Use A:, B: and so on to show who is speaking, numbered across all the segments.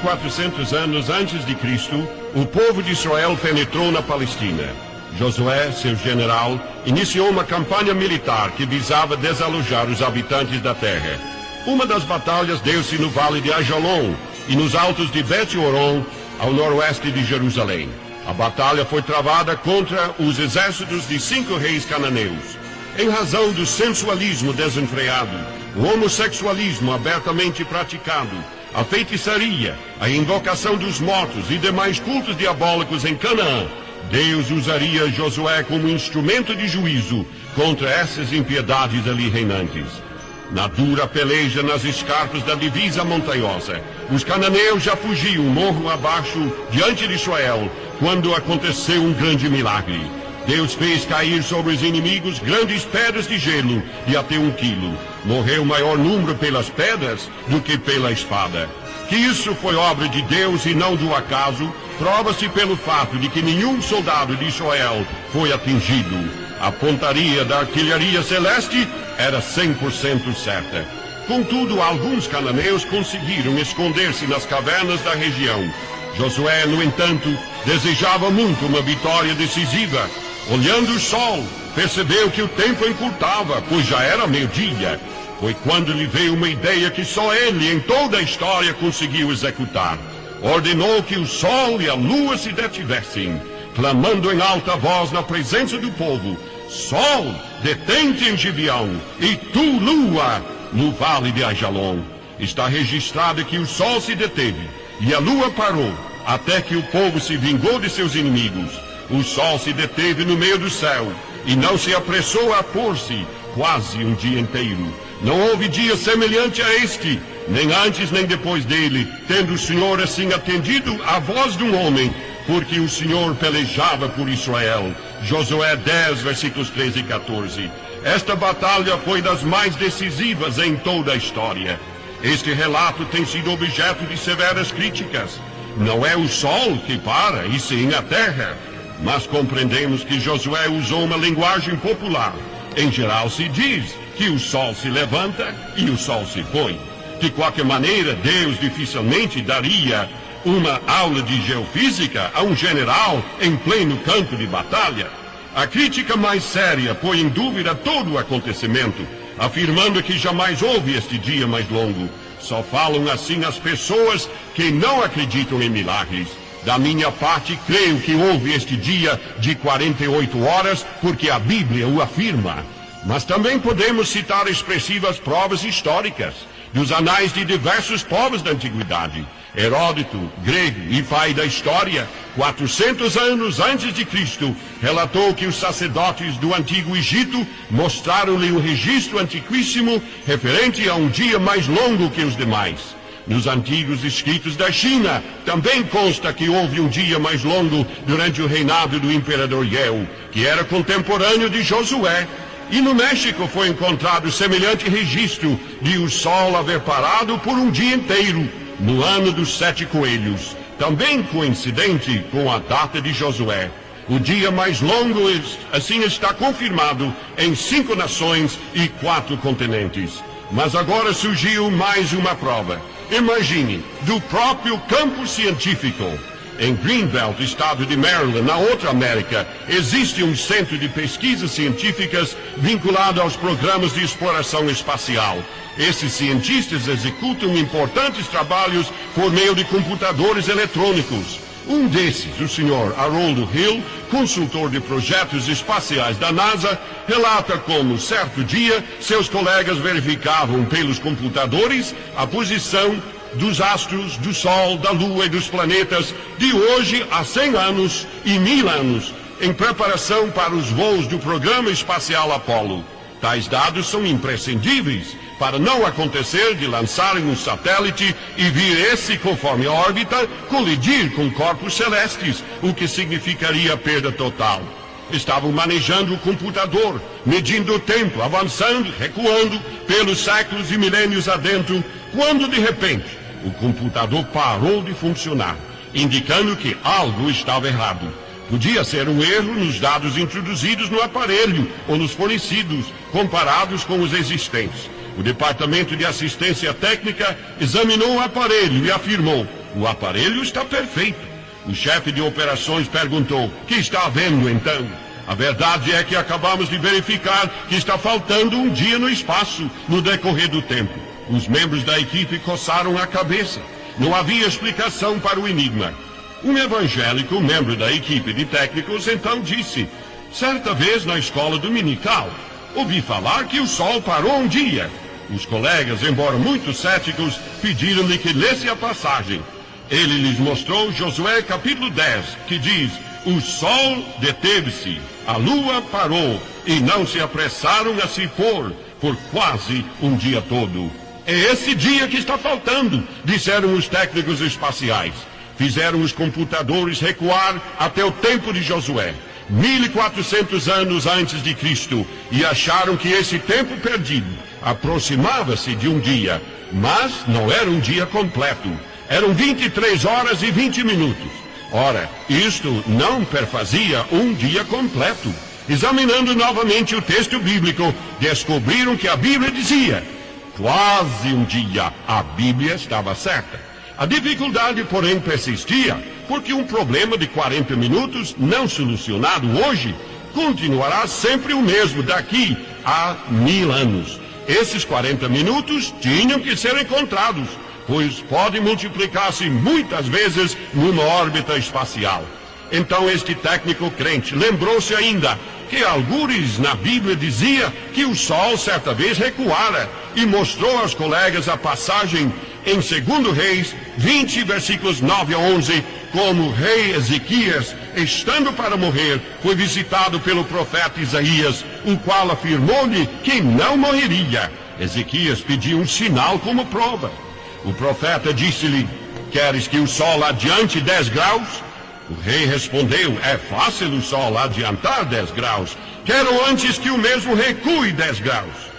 A: 1400 anos antes de Cristo, o povo de Israel penetrou na Palestina. Josué, seu general, iniciou uma campanha militar que visava desalojar os habitantes da terra. Uma das batalhas deu-se no vale de Ajalon e nos altos de Bet-Horon, ao noroeste de Jerusalém. A batalha foi travada contra os exércitos de 5 reis cananeus. Em razão do sensualismo desenfreado, o homossexualismo abertamente praticado, a feitiçaria, a invocação dos mortos e demais cultos diabólicos em Canaã, Deus usaria Josué como instrumento de juízo contra essas impiedades ali reinantes. Na dura peleja nas escarpas da divisa montanhosa, os cananeus já fugiam morro abaixo diante de Israel, quando aconteceu um grande milagre. Deus fez cair sobre os inimigos grandes pedras de gelo de até 1 quilo. Morreu maior número pelas pedras do que pela espada. Que isso foi obra de Deus e não do acaso, prova-se pelo fato de que nenhum soldado de Israel foi atingido. A pontaria da artilharia celeste era 100% certa. Contudo, alguns cananeus conseguiram esconder-se nas cavernas da região. Josué, no entanto, desejava muito uma vitória decisiva. Olhando o sol, percebeu que o tempo encurtava, pois já era meio-dia. Foi quando lhe veio uma ideia que só ele, em toda a história, conseguiu executar. Ordenou que o sol e a lua se detivessem, clamando em alta voz na presença do povo: Sol, detente em Gibeão, e tu, lua, no vale de Ajalon. Está registrado que o sol se deteve, e a lua parou, até que o povo se vingou de seus inimigos. O sol se deteve no meio do céu, e não se apressou a pôr-se quase um dia inteiro. Não houve dia semelhante a este, nem antes nem depois dele, tendo o Senhor assim atendido à voz de um homem, porque o Senhor pelejava por Israel. Josué 10, versículos 13 e 14. Esta batalha foi das mais decisivas em toda a história. Este relato tem sido objeto de severas críticas. Não é o sol que para, e sim a terra. Mas compreendemos que Josué usou uma linguagem popular. Em geral se diz que o sol se levanta e o sol se põe. De qualquer maneira, Deus dificilmente daria uma aula de geofísica a um general em pleno campo de batalha. A crítica mais séria põe em dúvida todo o acontecimento, afirmando que jamais houve este dia mais longo. Só falam assim as pessoas que não acreditam em milagres. Da minha parte, creio que houve este dia de 48 horas, porque a Bíblia o afirma. Mas também podemos citar expressivas provas históricas dos anais de diversos povos da antiguidade. Heródoto, grego e pai da história, 400 anos antes de Cristo, relatou que os sacerdotes do antigo Egito mostraram-lhe um registro antiquíssimo referente a um dia mais longo que os demais. Nos antigos escritos da China, também consta que houve um dia mais longo durante o reinado do imperador Yeo, que era contemporâneo de Josué. E no México foi encontrado semelhante registro de o sol haver parado por um dia inteiro, no ano dos 7 coelhos, também coincidente com a data de Josué. O dia mais longo, assim, está confirmado em 5 nações e 4 continentes. Mas agora surgiu mais uma prova. Imagine, do próprio campo científico. Em Greenbelt, estado de Maryland, na outra América, existe um centro de pesquisas científicas vinculado aos programas de exploração espacial. Esses cientistas executam importantes trabalhos por meio de computadores eletrônicos. Um desses, o Sr. Haroldo Hill, consultor de projetos espaciais da NASA, relata como, certo dia, seus colegas verificavam pelos computadores a posição dos astros, do Sol, da Lua e dos planetas de hoje a 100 anos e 1000 anos, em preparação para os voos do programa espacial Apollo. Tais dados são imprescindíveis para não acontecer de lançarem um satélite e vir esse, conforme a órbita, colidir com corpos celestes, o que significaria perda total. Estavam manejando o computador, medindo o tempo, avançando, recuando, pelos séculos e milênios adentro, quando de repente o computador parou de funcionar, indicando que algo estava errado. Podia ser um erro nos dados introduzidos no aparelho ou nos fornecidos, comparados com os existentes. O Departamento de Assistência Técnica examinou o aparelho e afirmou: O aparelho está perfeito. O chefe de operações perguntou: "Que está havendo então?" A verdade é que acabamos de verificar que está faltando um dia no espaço no decorrer do tempo. Os membros da equipe coçaram a cabeça. Não havia explicação para o enigma. Um evangélico, membro da equipe de técnicos, então disse: "Certa vez na escola dominical, ouvi falar que o sol parou um dia." Os colegas, embora muito céticos, pediram-lhe que lesse a passagem. Ele lhes mostrou Josué capítulo 10, que diz: "O sol deteve-se, a lua parou, e não se apressaram a se pôr por quase um dia todo." É esse dia que está faltando, disseram os técnicos espaciais. Fizeram os computadores recuar até o tempo de Josué, 1400 anos antes de Cristo, e acharam que esse tempo perdido aproximava-se de um dia, mas não era um dia completo. Eram 23 horas e 20 minutos. Ora, isto não perfazia um dia completo. Examinando novamente o texto bíblico, descobriram que a Bíblia dizia quase um dia. A Bíblia estava certa. A dificuldade, porém, persistia, porque um problema de 40 minutos não solucionado hoje continuará sempre o mesmo daqui a 1000 anos. Esses 40 minutos tinham que ser encontrados, pois podem multiplicar-se muitas vezes numa órbita espacial. Então este técnico crente lembrou-se ainda que algures na Bíblia dizia que o sol certa vez recuara, e mostrou aos colegas a passagem em 2 Reis 20, versículos 9 a 11, como o rei Ezequias, estando para morrer, foi visitado pelo profeta Isaías, o qual afirmou-lhe que não morreria. Ezequias pediu um sinal como prova. O profeta disse-lhe: "Queres que o sol adiante 10 graus?" O rei respondeu: "É fácil o sol adiantar 10 graus. Quero antes que o mesmo recue 10 graus."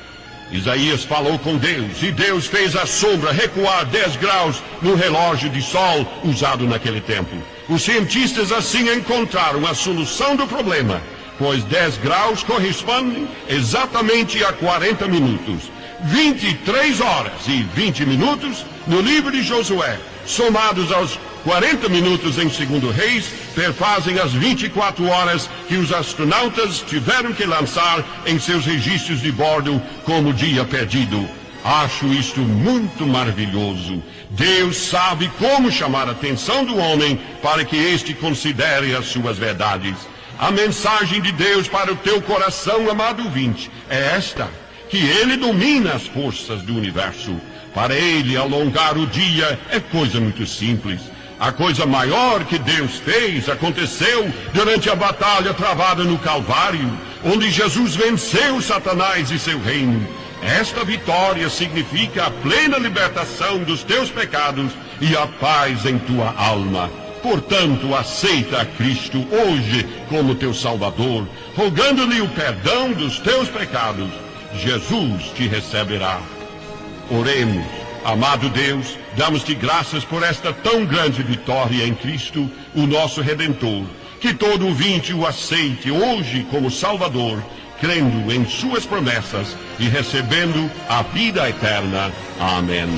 A: Isaías falou com Deus, e Deus fez a sombra recuar 10 graus no relógio de sol usado naquele tempo. Os cientistas assim encontraram a solução do problema, pois 10 graus correspondem exatamente a 40 minutos. 23 horas e 20 minutos no livro de Josué, somados aos 40 minutos em 2 Reis, perfazem as 24 horas que os astronautas tiveram que lançar em seus registros de bordo como dia perdido. Acho isto muito maravilhoso. Deus sabe como chamar a atenção do homem para que este considere as suas verdades. A mensagem de Deus para o teu coração, amado ouvinte, é esta: que Ele domina as forças do universo. Para Ele, alongar o dia é coisa muito simples. A coisa maior que Deus fez aconteceu durante a batalha travada no Calvário, onde Jesus venceu Satanás e seu reino. Esta vitória significa a plena libertação dos teus pecados e a paz em tua alma. Portanto, aceita a Cristo hoje como teu Salvador, rogando-lhe o perdão dos teus pecados. Jesus te receberá. Oremos. Amado Deus, damos-te graças por esta tão grande vitória em Cristo, o nosso Redentor. Que todo ouvinte o aceite hoje como Salvador, crendo em suas promessas e recebendo a vida eterna. Amém.